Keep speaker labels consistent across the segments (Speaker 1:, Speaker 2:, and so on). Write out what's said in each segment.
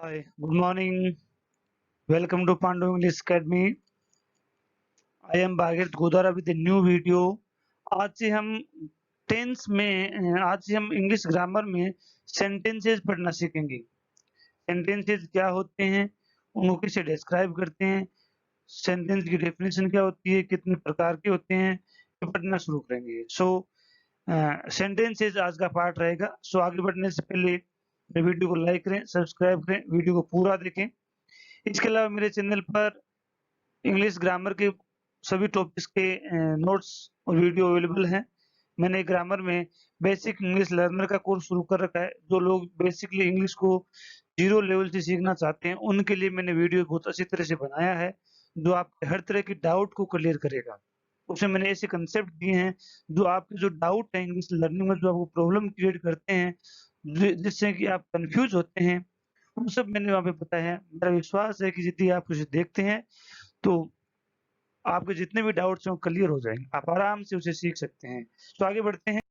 Speaker 1: Hi, good morning. Welcome to Pandu English Academy. I am Bhagirath Godara with a new video. आज से हम आज से हम इंग्लिश ग्रामर में सेंटेंसेस पढ़ना सीखेंगे। सेंटेंसेस क्या होते हैं, उनको कैसे डिस्क्राइब करते हैं, सेंटेंस की डेफिनेशन क्या होती है, कितने प्रकार के होते हैं, ये पढ़ना शुरू करेंगे। सेंटेंसेस आज का पार्ट रहेगा। आगे बढ़ने से पहले मेरे वीडियो को लाइक करें, सब्सक्राइब करें, वीडियो को पूरा देखें। इसके अलावा मेरे चैनल पर इंग्लिश ग्रामर के सभी टॉपिक्स के नोट्स और वीडियो अवेलेबल हैं। मैंने ग्रामर में बेसिक इंग्लिश लर्नर का कोर्स शुरू कर रखा है। जो लोग बेसिकली इंग्लिश को 0 लेवल से सीखना चाहते हैं, उनके लिए मैंने वीडियो बहुत अच्छी तरह से बनाया है, जो आपके हर तरह की डाउट को क्लियर करेगा। उसमें मैंने ऐसे कंसेप्ट दिए हैं, जो आपके जो डाउट है इंग्लिश लर्निंग में, जो आपको प्रॉब्लम क्रिएट करते हैं, जिससे कि आप कन्फ्यूज होते हैं, वो सब मैंने वहाँ पे बताया है। मेरा विश्वास है कि यदि आप उसे देखते हैं, तो आपके जितने भी डाउट्स हैं वो क्लियर हो जाएंगे, आप आराम से उसे सीख सकते हैं। तो आगे बढ़ते हैं।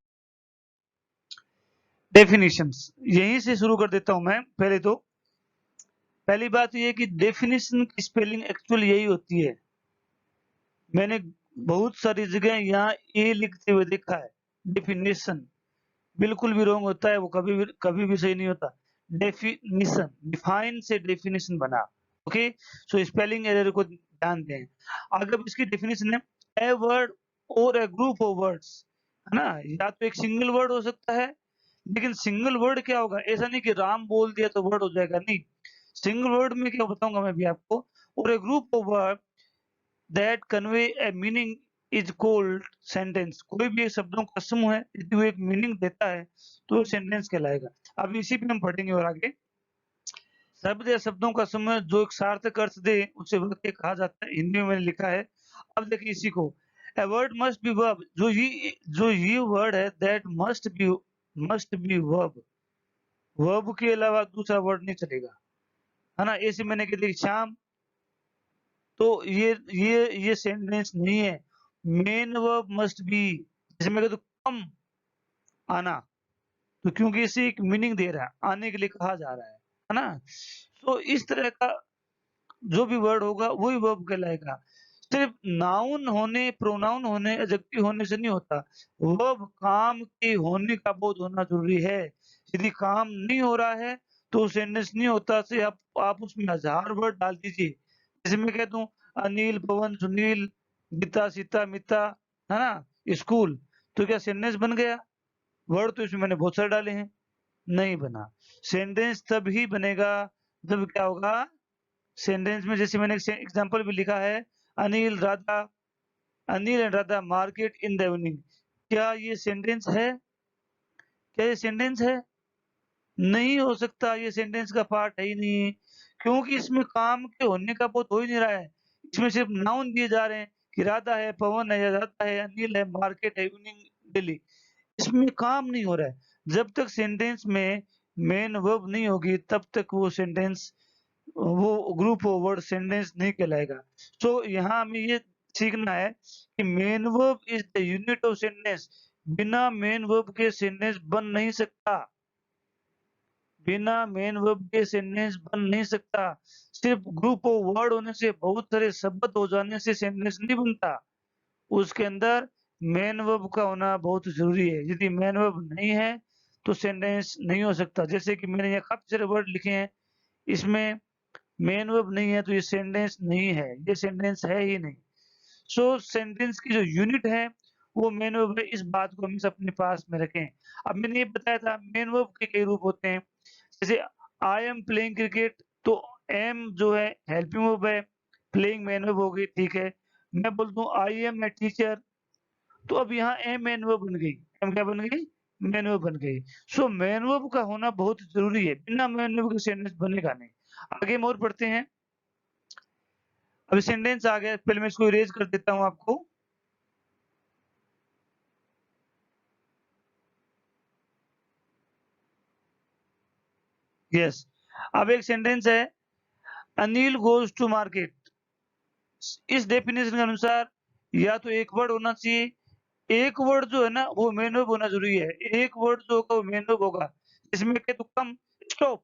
Speaker 1: डेफिनेशंस यहीं से शुरू कर देता हूं मैं। पहली बात ये है कि डेफिनेशन की स्पेलिंग एक्चुअली यही होती है। मैंने बहुत सारी जगह यहाँ ए लिखते हुए देखा है। डेफिनेशन बिल्कुल भी रॉन्ग होता है, वो कभी भी सही नहीं होता। डेफिनेशन, डिफाइन से डेफिनेशन बना। ओके, सो स्पेलिंग एरर को ध्यान दें। अगर इसकी डेफिनेशन है ए वर्ड और ए ग्रुप ऑफ वर्ड्स, है ना। या तो एक सिंगल वर्ड हो सकता है, लेकिन सिंगल वर्ड क्या होगा, ऐसा नहीं कि राम बोल दिया तो वर्ड हो जाएगा, नहीं। सिंगल वर्ड में क्या बताऊंगा मैं भी आपको। और a group of word that convey a meaning is called sentence. कोई भी शब्दों का समूह है, यदि वो एक मीनिंग देता है तो सेंटेंस कहलाएगा। अब इसी पे हम पढ़ेंगे और आगे। शब्द या शब्दों का समूह जो एक सार्थक अर्थ दे, उसे वाक्य कहा जाता है। हिंदी में मैंने लिखा है। अब देखिए इसी को, a word must be verb. जो ये वर्ड है, that must be verb. Verb के अलावा दूसरा वर्ड नहीं चलेगा, है ना। ऐसे मैंने कह दिया शाम, तो ये सेंटेंस नहीं है। Main verb must be. जैसे मैं कहता हूं कम, आना, तो क्योंकि इसे एक मीनिंग दे रहा है, आने के लिए कहा जा रहा है ना। तो इस तरह का जो भी वर्ड होगा वही वर्ब कहलाएगा। सिर्फ नाउन होने, प्रोनाउन होने, एडजेक्टिव होने से नहीं होता। वर्ब काम के होने का बोध होना जरूरी है। यदि काम नहीं हो रहा है तो सेंटेंस नहीं होता। से आप उसमें हजार वर्ड डाल दीजिए। जैसे मैं कहता हूँ अनिल, पवन, सुनील, गीता, सीता, मिता, है ना, स्कूल, तो क्या सेंटेंस बन गया? वर्ड तो इसमें मैंने बहुत सारे डाले हैं, नहीं बना। सेंटेंस तब ही बनेगा जब क्या होगा, सेंटेंस में जैसे मैंने एग्जांपल भी लिखा है, Anil Radha, Anil and Radha market in the evening. क्या ये सेंटेंस है? क्या ये सेंटेंस है? नहीं हो सकता, ये सेंटेंस का पार्ट है ही नहीं, क्योंकि इसमें काम के होने का बहुत हो ही नहीं रहा है। इसमें सिर्फ नाउन दिए जा रहे हैं कि राधा है, पवन है, राधा है, अनिल है, मार्केट है, इवनिंग, दिल्ली। इसमें काम नहीं हो रहा है। जब तक सेंटेंस में मेन वर्ब नहीं होगी, तब तक वो सेंटेंस, वो ग्रुप ऑफ वर्ड सेंटेंस नहीं कहलाएगा। तो यहाँ हमें ये सीखना है कि main verb is the unit of sentence. बिना मेन वर्ब के सेंटेंस बन नहीं सकता। बिना मेन वर्ब के सेंटेंस बन नहीं सकता। सिर्फ ग्रुप ऑफ वर्ड होने से, बहुत सारे शब्द हो जाने से सेंटेंस नहीं बनता। उसके अंदर मेन वर्ब का होना बहुत जरूरी है। यदि मेन वर्ब नहीं है तो सेंटेंस नहीं हो सकता। जैसे कि मैंने यहाँ काफी सारे वर्ड लिखे हैं, इसमें मेन वर्ब नहीं है तो ये सेंटेंस नहीं है, ये सेंटेंस है ही नहीं। सो सेंटेंस की जो यूनिट है वो मेन वर्ब है। इस बात को हमेशा अपने पास में रखें। अब मैंने ये बताया था मेन वर्ब के कई रूप होते हैं। जैसे आई एम प्लेइंग क्रिकेट, तो एम जो है हेल्पिंग वर्ब है, प्लेइंग मेन वर्ब हो गई, ठीक है। मैं बोलता हूँ आई एम ए टीचर, तो अब यहाँ एम मेन वर्ब बन गई। एम क्या बन गई? मेन वर्ब बन गई। सो मेन वर्ब का होना बहुत जरूरी है, बिना मेन वर्ब के सेंटेंस बनेगा नहीं। आगे हम और पढ़ते हैं। अभी सेंटेंस आ गया, पहले मैं इसको इरेज कर देता हूं आपको। यस, अब एक सेंटेंस है, अनिल गोज टू मार्केट। इस डेफिनेशन के अनुसार या तो एक वर्ड होना चाहिए, एक वर्ड जो है ना वो मेन वर्ब होना जरूरी है। एक वर्ड जो होगा वो मेन वर्ब होगा। इसमें कह तो कम, स्टॉप,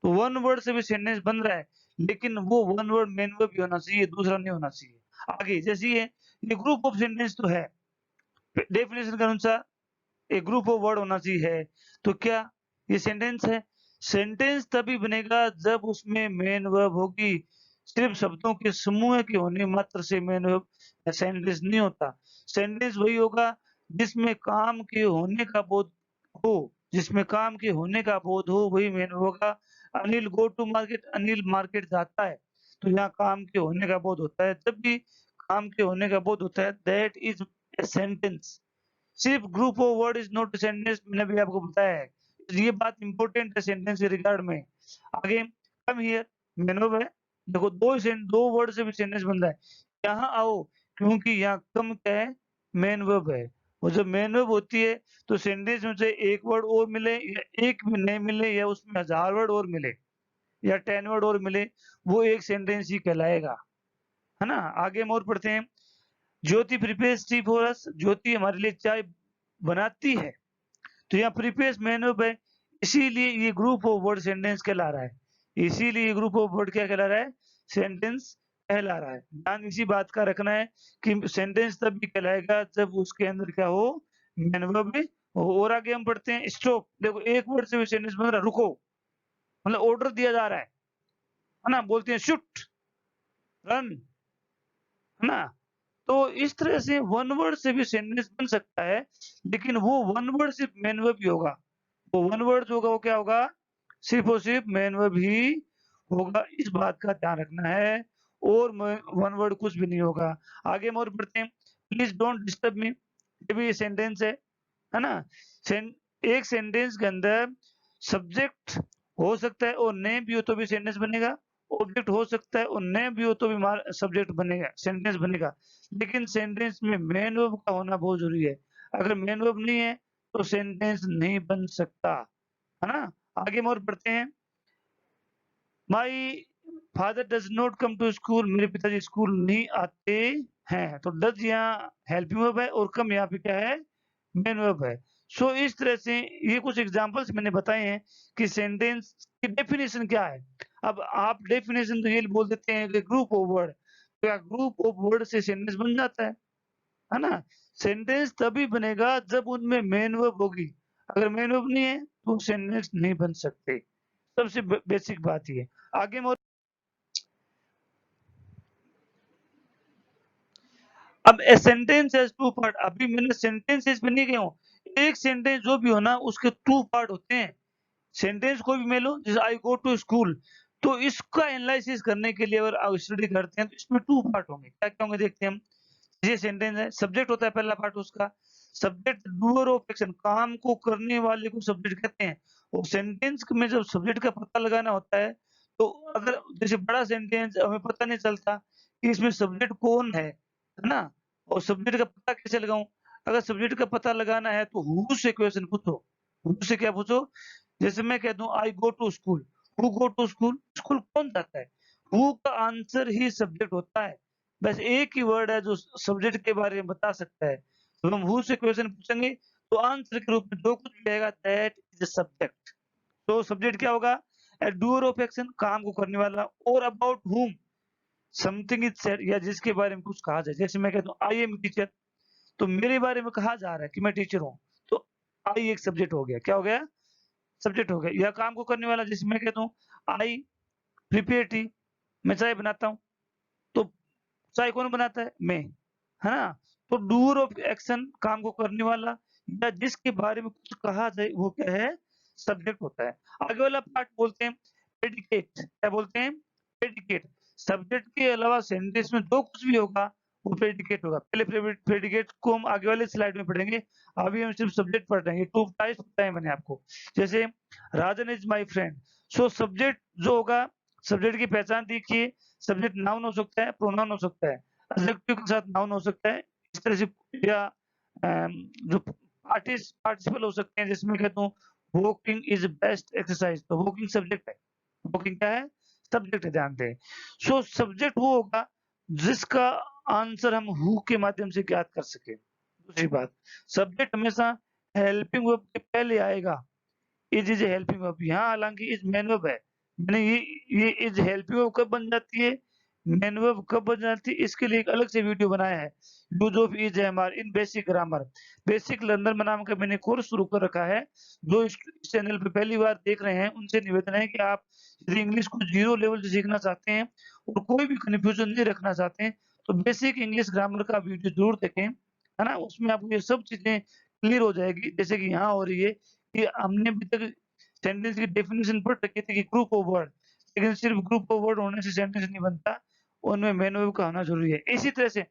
Speaker 1: तो वन वर्ड से भी सेंटेंस बन रहा है, लेकिन वो वन वर्ड मेन वर्ब भी होना चाहिए, दूसरा नहीं होना चाहिए। आगे जैसे ये ग्रुप ऑफ सेंटेंस तो है, डेफिनेशन के अनुसार एक ग्रुप ऑफ वर्ड होना चाहिए है, तो क्या ये सेंटेंस है? सेंटेंस तभी बनेगा जब उसमें मेन वर्ब होगी। सिर्फ शब्दों के समूह के होने मात्र से मेन वर्ब सेंटेंस नहीं होता। सेंटेंस वही होगा जिसमें काम के होने का बोध हो, जिसमें काम के होने का बोध हो, वही मेन वर्ब होगा। Anil go to market, Anil market जाता है, तो यहाँ काम के होने का बोध होता है। जब भी काम के होने का बोध होता है, दैट इज ए सेंटेंस। सिर्फ group of word is not sentence, मैंने भी आपको बताया है। ये बात इंपॉर्टेंट है सेंटेंस के रिगार्ड में। आगे कम हियर मेन वर्ब है, देखो दो वर्ड से भी सेंटेंस बन रहा है। यहाँ आओ, क्योंकि यहाँ कम क्या है, मेन वर्ब है। और जब मेन वर्ब होती है तो सेंटेंस में से एक वर्ड और मिले या एक भी नहीं मिले या उसमें 1000 वर्ड और मिले या 10 वर्ड और मिले, वो एक सेंटेंस ही कहलाएगा, है ना। आगे हम और पढ़ते हैं। ज्योति प्रिपेयर्स टी फॉर अस, ज्योति हमारे लिए चाय बनाती है, तो यहाँ प्रीफेस मेन वर्ब है, इसीलिए ये ग्रुप ऑफ वर्ड सेंटेंस कहला रहा है। इसीलिए ये ग्रुप ऑफ वर्ड क्या कहला रहा है, सेंटेंस कहला रहा है। ध्यान इसी बात का रखना है कि सेंटेंस तब भी कहलाएगा जब उसके अंदर क्या हो, मेन वर्ब भी हो। और आगे हम पढ़ते हैं स्टॉप, देखो एक वर्ड से भी सेंटेंस बन रहा है, रुको, मतलब ऑर्डर दिया जा रहा है ना, बोलते हैं शूट, रन, है ना। तो इस तरह से वन वर्ड से भी सेंटेंस बन सकता है, लेकिन वो वन वर्ड सिर्फ मेन वर्ब ही होगा। वो वन वर्ड जो होगा वो क्या होगा, सिर्फ और सिर्फ मेन वर्ब ही होगा, इस बात का ध्यान रखना है। और वन वर्ड कुछ भी नहीं होगा। आगे हम और पढ़ते हैं। प्लीज डोंट डिस्टर्ब मी, ये भी सेंटेंस है ना। एक सेंटेंस के अंदर सब्जेक्ट हो सकता है और नेम भी हो तो भी सेंटेंस बनेगा, ऑब्जेक्ट हो सकता है और नेम भी हो तो भी सब्जेक्ट बनेगा, सेंटेंस बनेगा। लेकिन सेंटेंस में मेन वर्ब का होना बहुत जरूरी है। अगर मेन वर्ब नहीं है तो सेंटेंस नहीं बन सकता, है ना। आगे हम और पढ़ते हैं। My father does not come to school, मेरे पिताजी स्कूल नहीं आते हैं, तो डज यहाँ हेल्पिंग वर्ब है और कम यहाँ पे क्या है, मेन वर्ब है। सो इस तरह से ये कुछ एग्जांपल्स मैंने बताए हैं कि सेंटेंस की डेफिनेशन क्या है। अब आप डेफिनेशन तो ये बोल देते हैं कि ग्रुप ऑफ वर्ड, क्या ग्रुप ऑफ वर्ड से सेंटेंस बन जाता है ना। सेंटेंस तभी बनेगा जब उनमें मेन वर्ब होगी, अगर मेन वर्ब नहीं है तो सेंटेंस नहीं बन सकते। सबसे बेसिक बात ये। आगे हम अब a sentence has two part, अभी मैंने सेंटेंसेस पे नहीं गया हूँ। एक सेंटेंस जो भी हो ना उसके टू पार्ट होते हैं। सेंटेंस कोई भी मैं लूं, जैसे आई गो टू स्कूल, तो इसका एनालिसिस करने के लिए अगर आप स्टडी करते हैं तो इसमें टू पार्ट होंगे। क्या क्या होंगे देखते हैं हम। ये सेंटेंस है, सब्जेक्ट होता है पहला पार्ट उसका। सब्जेक्ट डूअर ऑफ एक्शन, काम को करने वाले को सब्जेक्ट कहते हैं। और सेंटेंस में जब सब्जेक्ट का पता लगाना होता है, तो अगर जैसे बड़ा सेंटेंस हमें पता नहीं चलता कि इसमें सब्जेक्ट कौन है ना। और सब्जेक्ट का पता कैसे लगाऊं, अगर सब्जेक्ट का पता लगाना है तो हु से क्वेश्चन पूछो। हु से क्या पूछो, जैसे मैं कह दूं I go to school, who go to school, school कौन जाता है। हु का आंसर ही सब्जेक्ट होता है, बस एक ही वर्ड है जो सब्जेक्ट के बारे में बता सकता है। तो हम हु से क्वेश्चन पूछेंगे तो आंसर के रूप में जो कुछ भी आएगा दैट इज अ सब्जेक्ट। तो सब्जेक्ट क्या होगा, ए डूअर ऑफ एक्शन, काम को करने वाला। और अबाउट हुम समथिंग इज सेड, या जिसके बारे में कुछ कहा जाए। जैसे मैं कहता हूँ आई एम टीचर, तो मेरे बारे में कहा जा रहा है कि मैं टीचर हूँ, तो आई एक सब्जेक्ट हो गया, क्या हो गया, सब्जेक्ट हो गया। या काम को करने वाला, जैसे मैं कहता हूँ आई प्रिपेयर टी, मैं चाय बनाता हूँ, तो चाय कौन बनाता है, मैं, है ना। तो डूअर ऑफ एक्शन, काम को करने वाला या जिसके बारे में कुछ कहा जाए वो क्या है, सब्जेक्ट होता है। आगे वाला पार्ट बोलते हैं प्रेडिकेट, क्या बोलते हैं, प्रेडिकेट। सब्जेक्ट के अलावा सेंटेंस में जो कुछ भी होगा वो प्रेडिकेट होगा। पहले प्रेडिकेट को हम आगे वाले स्लाइड में पढ़ेंगे, अभी हम सिर्फ सब्जेक्ट पढ़ रहे हैं। टू टाइप्स बताए मैंने आपको, जैसे Rajan is my friend. So subject जो होगा, सब्जेक्ट की पहचान देखिए, सब्जेक्ट नाउन हो सकता है, प्रोनाउन हो सकता है, एडजेक्टिव के साथ नाउन हो सकता है इस तरह से। या जो पार्टिसिपल हो सकते हैं, जिसमें कहता हूँ वॉकिंग इज बेस्ट एक्सरसाइज, तो वॉकिंग सब्जेक्ट है, वॉकिंग क्या है, सब्जेक्ट है, ध्यान दें। सो सब्जेक्ट वो होगा जिसका आंसर हम हु के माध्यम से ज्ञात कर सके। दूसरी बात, सब्जेक्ट हमेशा हेल्पिंग वर्ब के पहले आएगा, इज हेल्पिंग वर्ब, यहाँ हालांकि इज मेन वर्ब है, मैंने ये इज हेल्पिंग वर्ब कब बन जाती है, मेन वर्ब कब बन जाती है, इसके लिए एक अलग से वीडियो बनाया है। यूज ऑफ इज है हमारे इन बेसिक ग्रामर, बेसिक लर्नर नाम का मैंने कोर्स शुरू कर रखा है। जो इस चैनल पे पहली बार देख रहे हैं उनसे निवेदन है कि आप यदि इंग्लिश को 0 लेवल से सीखना चाहते हैं और कोई भी कन्फ्यूजन नहीं रखना चाहते हैं, तो बेसिक इंग्लिश ग्रामर का वीडियो जरूर देखें, है ना? उसमें आपको ये सब चीज़ें क्लियर हो जाएगी। जैसे कि यहाँ हो रही है कि हमने अभी तक सेंटेंस की डेफिनिशन पढ़ रखी थी कि ग्रुप ऑफ वर्ड, लेकिन सिर्फ ग्रुप ऑफ वर्ड होने से सेंटेंस नहीं बनता, उनमें मेन वर्ब का होना ज़रूरी है। इसी तरह से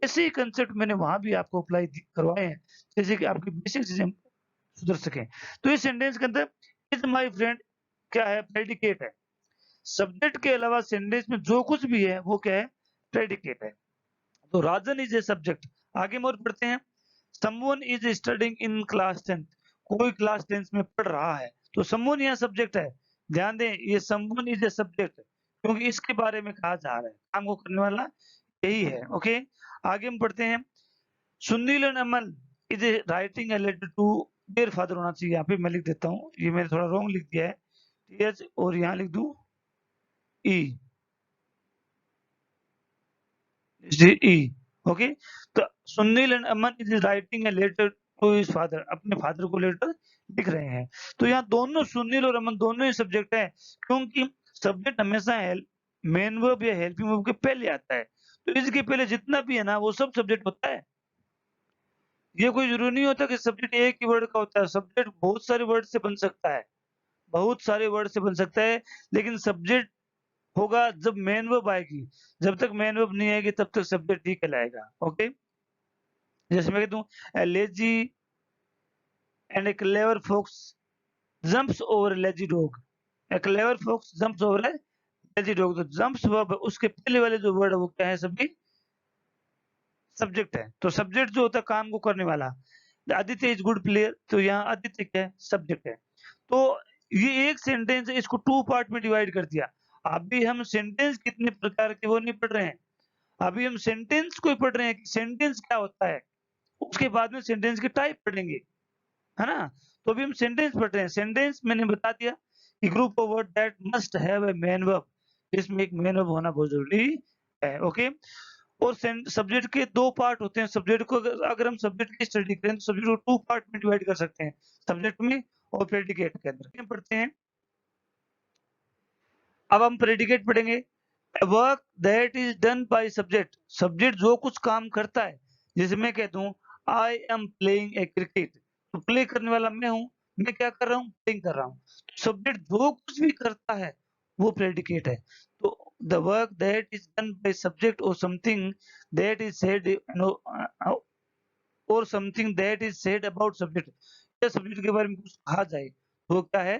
Speaker 1: ऐसे ही कांसेप्ट मैंने वहाँ भी आपको अप्लाई करवाए हैं, जैसे कि आपकी बेसिक चीज़ें सुधर सकें। तो इस सेंटेंस के अंदर इज़ माय फ्रेंड क्या है? प्रेडिकेट है। सब्जेक्ट के अलावा सेंटेंस में जो कुछ भी है वो क्या है? प्रेडिकेट है। तो राजन इज ए सब्जेक्ट। आगे हम और पढ़ते हैं। Someone is studying in class 10, कोई क्लास 10 में पढ़ रहा है, तो समवन यहाँ सब्जेक्ट है। ध्यान दें, ये समवन इज ए सब्जेक्ट क्योंकि इसके बारे में कहा जा रहा है, काम को करने वाला यही है। ओके, आगे हम पढ़ते हैं। Sunil and Aman is writing a letter to their father, होना चाहिए यहाँ पे, मैं लिख देता हूँ, ये मैंने थोड़ा रॉन्ग लिख दिया है, टीएच और यहाँ लिख दूं ई, ई। ओके, तो Sunil and Aman is writing a letter to his father, अपने फादर को लेटर लिख रहे हैं। तो यहाँ दोनों सुनील और अमन दोनों ही सब्जेक्ट है, क्योंकि सब्जेक्ट हमेशा मेन वर्ब या हेल्पिंग वर्ब के पहले आता है, तो इसके पहले जितना भी है ना वो सब सब्जेक्ट होता है। ये कोई जरूरी नहीं होता कि सब्जेक्ट एक ही वर्ड का होता है, सब्जेक्ट बहुत सारे वर्ड से बन सकता है, बहुत सारे वर्ड से बन सकता है, लेकिन सब्जेक्ट होगा जब मेन वर्ब आएगी। जब तक मेन वर्ब नहीं आएगी तब तक सब्जेक्ट ही कहलाएगा। ओके, जैसे मैं कह दूं a lazy and a clever fox jumps over a lazy dog, a clever fox jumps over a lazy dog, तो jumps वर्ब उसके पहले वाले जो वर्ड है वो क्या है? सभी सब्जेक्ट है। तो सब्जेक्ट जो होता है काम को करने वाला, आदित्य इज गुड प्लेयर, तो यहाँ आदित्य क्या है? सब्जेक्ट है। तो ये एक सेंटेंस है, इसको 2 पार्ट में डिवाइड कर दिया। अभी हम सेंटेंस कितने प्रकार के वो नहीं पढ़ रहे हैं, अभी हम सेंटेंस को ही पढ़ रहे हैं कि सेंटेंस क्या होता है, उसके बाद में सेंटेंस की टाइप पढ़ेंगे, है ना? तो अभी हम सेंटेंस पढ़ रहे हैं। सेंटेंस मैंने बता दिया कि group of word that must have a main verb, इसमें एक मेन वर्ब होना बहुत जरूरी है। ओके, और सब्जेक्ट के 2 पार्ट होते हैं। सब्जेक्ट को अगर हम सब्जेक्ट की स्टडी करें तो सब्जेक्ट को 2 पार्ट में डिवाइड कर सकते हैं, सब्जेक्ट में और प्रेडिकेट के अंदर। हम पढ़ते हैं, अब हम प्रेडिकेट पढ़ेंगे। Work that is done by subject, subject जो कुछ काम करता है, जैसे मैं कह दूं I am playing a cricket, तो प्ले करने वाला मैं हूं, मैं क्या कर रहा हूं? प्लेइंग कर रहा हूं। तो सब्जेक्ट जो कुछ भी करता है वो प्रेडिकेट है। तो the work that is done by subject और समथिंग दैट इज सेड और something that is said about subject, या सब्जेक्ट के बारे में कुछ कहा जाए तो वो क्या है?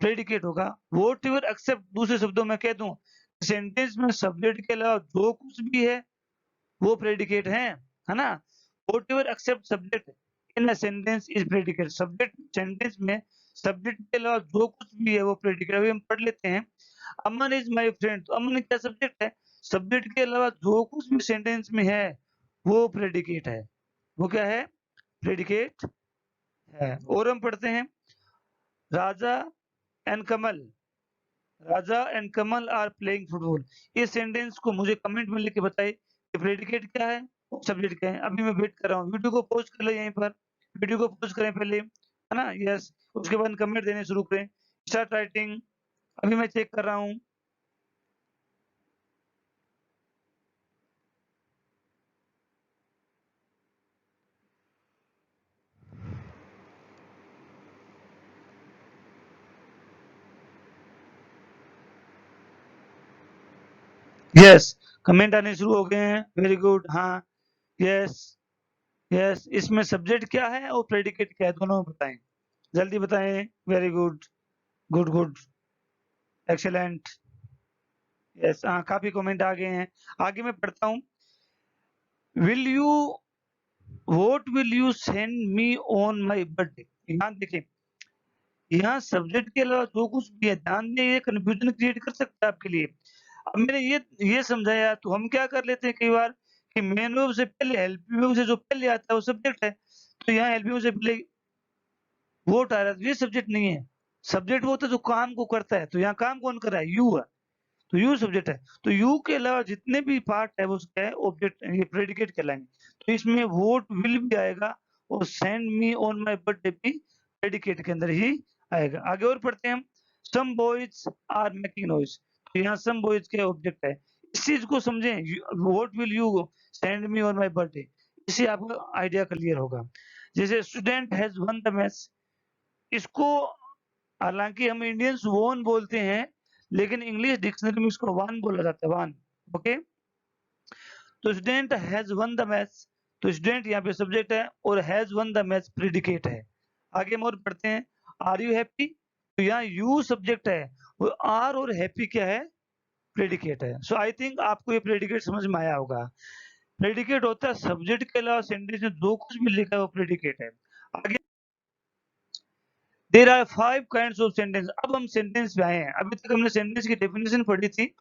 Speaker 1: प्रेडिकेट होगा। वॉट एवर एक्सेप्ट, दूसरे शब्दों में कह दूं सेंटेंस में सब्जेक्ट के अलावा जो कुछ भी है वो प्रेडिकेट है ना? Whatever except subject in a sentence is predicate, subject sentence में सब्जेक्ट के अलावा जो कुछ भी है वो प्रेडिकेट। अभी हम पढ़ लेते हैं। अमन इज माय फ्रेंड, तो अमन क्या सब्जेक्ट है? सब्जेक्ट के अलावा जो कुछ भी सेंटेंस में है वो प्रेडिकेट है, वो क्या है? प्रेडिकेट है। और हम पढ़ते हैं, Raja and Kamal, Raja and Kamal are playing football, इस सेंटेंस को मुझे कमेंट में लिख के बताइए कि प्रेडिकेट क्या है और सब्जेक्ट क्या है। अभी मैं वेट कर रहा हूँ, वीडियो को पॉज कर ले, यहीं पर वीडियो को पॉज करें पहले, है ना? यस, उसके बाद कमेंट देने शुरू करें, स्टार्ट राइटिंग। अभी मैं चेक कर रहा हूँ। यस, कमेंट आने शुरू हो गए हैं, वेरी गुड। हाँ, यस, यस, इसमें सब्जेक्ट क्या है और प्रेडिकेट क्या है दोनों बताएं, जल्दी बताएं। Very good, good good, excellent. Yes, हाँ, काफी कमेंट आ गए हैं। आगे मैं पढ़ता हूँ। Will you what will you send me on my birthday, यहाँ देखिए, यहाँ सब्जेक्ट के अलावा जो कुछ भी है, ध्यान दें, ये कंफ्यूजन क्रिएट कर सकता है आपके लिए। अब मैंने ये समझाया, तो हम क्या कर लेते हैं कई बार कि मेन वर्ब से पहले हेल्पिंग वर्ब से जो पहले आता है वो सब्जेक्ट है, तो यहाँ हेल्पिंग वर्ब से पहले वोट आ रहा है, तो ये सब्जेक्ट नहीं है, सब्जेक्ट वो होता है जो काम को करता है, तो यहाँ काम कौन कर रहा है? यू है, तो यू सब्जेक्ट है। तो यू के अलावा जितने भी पार्ट है वो क्या है? ऑब्जेक्ट, ये प्रेडिकेट कहलाएंगे। तो इसमें वोट विल भी आएगा और send me on my birthday भी प्रेडिकेट के अंदर ही आएगा। आगे और पढ़ते हैं हम। Some boys are making noise, तो यहाँ सम बॉयज के ऑब्जेक्ट है। इस चीज को समझें, what will you send me on my birthday, इससे आपको आइडिया क्लियर होगा। जैसे student has one the match, इसको हालांकि हम इंडियंस वोन बोलते हैं, लेकिन इंग्लिश डिक्शनरी में इसको वन बोला जाता है, वन। ओके, तो student has one the match, तो स्टूडेंट यहाँ पे सब्जेक्ट है और has one the match predicate है। आगे हम और पढ़ते हैं। आर यू हैप्पी, तो यहाँ यू सब्जेक्ट है और आर और हैप्पी क्या है? प्रेडिकेट है। सो आई थिंक आपको ये प्रेडिकेट समझ में आया होगा। प्रेडिकेट होता है सब्जेक्ट के अलावा सेंटेंस में जो कुछ भी लिखा है वो प्रेडिकेट है। आगे, there are 5 kinds of sentence. अब हम सेंटेंस पे आए हैं। अभी तक हमने सेंटेंस की डेफिनेशन पढ़ी थी,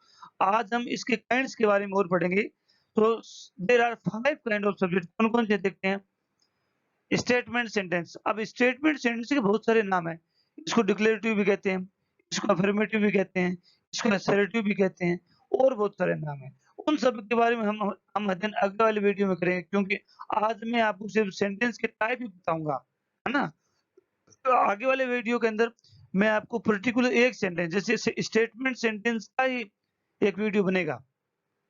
Speaker 1: आज हम इसके काइंड्स के बारे में और पढ़ेंगे। तो there are 5 kind of subject, कौन कौन से देखते हैं। स्टेटमेंट सेंटेंस, अब स्टेटमेंट सेंटेंस के बहुत सारे नाम है। इसको डिक्लेरेटिव भी कहते हैं, इसको अफर्मेटिव भी कहते हैं, इसको असर्टिव भी कहते हैं, और बहुत सारे नाम है। उन सब के बारे में हम अध्ययन अगले वाले वीडियो में करेंगे, क्योंकि आज मैं आपको सिर्फ सेंटेंस के टाइप ही बताऊंगा, है ना। तो आगे वाले वीडियो के अंदर मैं आपको पर्टिकुलर एक सेंटेंस, जैसे स्टेटमेंट सेंटेंस का ही एक वीडियो बनेगा,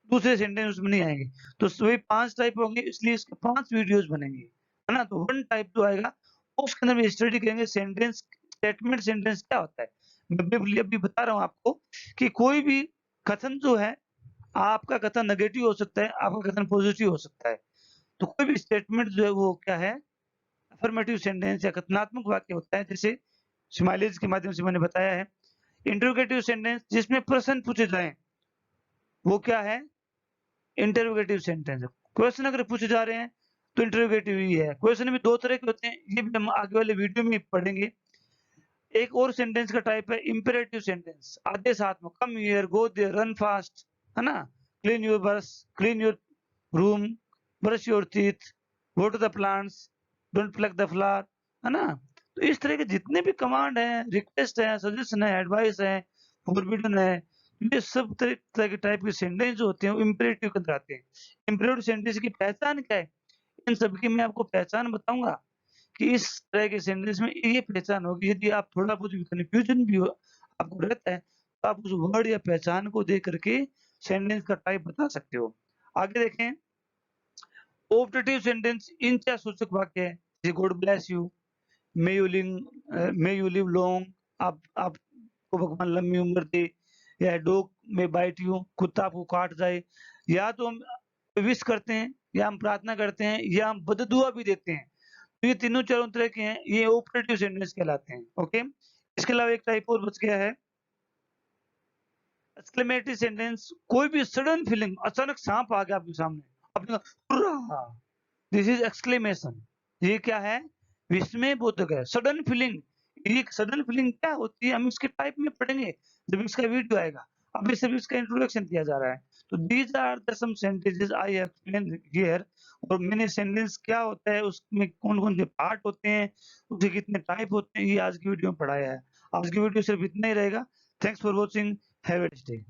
Speaker 1: दूसरे सेंटेंस उसमें नहीं आएंगे। तो वही 5 टाइप होंगे, इसलिए इसके 5 वीडियोस बनेंगे, है ना। तो वन टाइप जो आएगा उसके अंदर भी स्टडी करेंगे सेंटेंस, स्टेटमेंट सेंटेंस क्या होता है। मैं अभी बता रहा हूँ आपको कि कोई भी कथन जो है, आपका कथन नेगेटिव हो सकता है, आपका कथन पॉजिटिव हो सकता है। तो कोई भी स्टेटमेंट जो है वो क्या है? अफर्मेटिव सेंटेंस या कथनात्मक वाक्य होता है, जैसे स्माइलीज के माध्यम से मैंने बताया है। इंटरोगेटिव सेंटेंस जिसमें प्रश्न पूछे जाएं, वो क्या है? Interrogative sentence. क्वेश्चन अगर पूछे जा रहे हैं तो इंटरोगेटिव ही है। क्वेश्चन भी 2 तरह के होते हैं, ये भी हम आगे वाले वीडियो में पढ़ेंगे। एक और सेंटेंस का टाइप है इंपेरेटिव सेंटेंस, आदेशात्मक, come here, go there, run fast, है ना। Clean your bus, clean your room, brush your teeth, go to the plants, don't pluck the flower, है ना। तो इस तरह के जितने भी कमांड है, रिक्वेस्ट है, सजेशन है, एडवाइस है, फॉरबिडन है, ये सब तरह के टाइप के सेंटेंस जो होते हैं वो इंपेरेटिव के अंदर आते हैं। इंपेरेटिव सेंटेंस की पहचान क्या है? इन सब की मैं आपको पहचान बताऊंगा कि इस तरह के सेंटेंस में ये पहचान होगी। यदि आप थोड़ा बहुत भी कन्फ्यूजन भी हो, आपको रहता है, तो आप उस वर्ड या पहचान को देख करके सेंटेंस का टाइप बता सकते हो। आगे देखें, ऑब्जेक्टिव सेंटेंस इनका सूचक वाक्य है, जैसे God bless you, may you live long, आपको भगवान लंबी उम्र दे, या डॉग में बाइट यू, कुत्ता आपको काट जाए। या तो हम विश करते हैं, या हम प्रार्थना करते हैं, या हम बददुआ भी देते हैं। तो ये तीनों चारों तरह के हैं, ये ऑपरेटिव सेंटेंस कहलाते हैं। ओके, इसके अलावा एक टाइप और बच गया है, एक्सक्लेमेटरी सेंटेंस। कोई भी सडन फीलिंग, अचानक सांप आ गया आपके सामने, आपने कहा दिस इज एक्सक्लेमेशन, ये क्या है? विस्मय बोधक है, सडन फीलिंग। ये सडन फीलिंग क्या होती है, हम इसके टाइप में पढ़ेंगे जब इसका वीडियो आएगा। अभी सिर्फ इसका इंट्रोडक्शन दिया जा रहा है। तो these are the some sentences I have explained here. और मैंने सेंटेंस क्या होता है, उसमें कौन कौन से पार्ट होते हैं, उसके कितने टाइप होते हैं, ये आज की वीडियो में पढ़ाया है। आज की वीडियो सिर्फ इतना ही रहेगा। Thanks for watching, have a nice day.